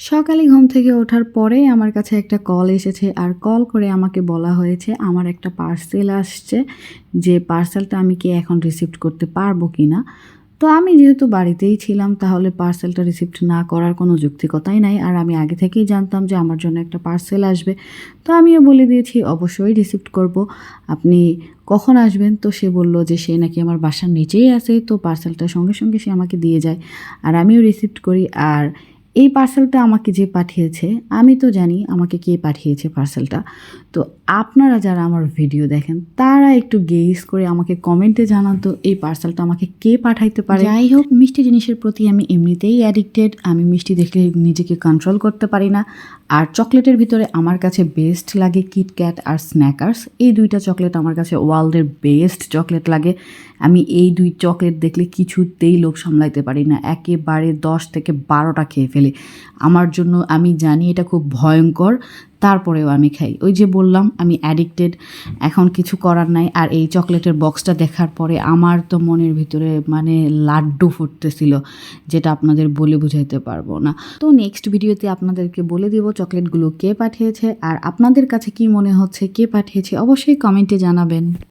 সকালে ঘুম থেকে ওঠার পরে আমার কাছে একটা কল এসেছে আর কল করে আমাকে বলা হয়েছে আমার একটা পার্সেল আসছে, যে পার্সেলটা আমি কি এখন রিসিভ করতে পারবো কি না। তো আমি যেহেতু বাড়িতেই ছিলাম তাহলে পার্সেলটা রিসিভ না করার কোনো যৌক্তিকতাই নাই, আর আমি আগে থেকেই জানতাম যে আমার জন্য একটা পার্সেল আসবে। তো আমিও বলে দিয়েছি অবশ্যই রিসিভ করব, আপনি কখন আসবেন। তো সে বলল যে সে নাকি আমার বাসার নিচেই আছে, তো পার্সেলটা সঙ্গে সঙ্গে সে আমাকে দিয়ে যায় আর আমিও রিসিভ করি। আর এই পার্সেলটা আমাকে যে পাঠিয়েছে, আমি তো জানি আমাকে কে পাঠিয়েছে পার্সেলটা। তো আপনারা যারা আমার ভিডিও দেখেন তারা একটু গেস করে আমাকে কমেন্টে জানান তো এই পার্সেলটা আমাকে কে পাঠাইতে পারে। যাই হোক, মিষ্টি জিনিসের প্রতি আমি এমনিতেই অ্যাডিক্টেড, আমি মিষ্টি দেখলে নিজেকে কন্ট্রোল করতে পারি না। আর চকলেটের ভিতরে আমার কাছে বেস্ট লাগে কিটক্যাট আর স্ন্যাকার্স, এই দুইটা চকলেট আমার কাছে ওয়ার্ল্ডের বেস্ট চকলেট লাগে। আমি এই দুই চকলেট দেখলে কিছুতেই লোভ সামলাইতে পারি না, একেবারে 10 থেকে 12টা খেয়ে ফেলি। আমার জন্য আমি জানি এটা খুব ভয়ঙ্কর, তারপরেও আমি খাই। ওই যে বললাম আমি অ্যাডিক্টেড, এখন কিছু করার নাই। আর এই চকলেটের বক্সটা দেখার পরে আমার তো মনের ভিতরে মানে লাড্ডু ফুটতেছিল, যেটা আপনাদের বলে বুঝাইতে পারবো না। তো নেক্সট ভিডিওতে আপনাদেরকে বলে দিব চকলেটগুলো কে পাঠিয়েছে, আর আপনাদের কাছে কি মনে হচ্ছে কে পাঠিয়েছে অবশ্যই কমেন্টে জানাবেন।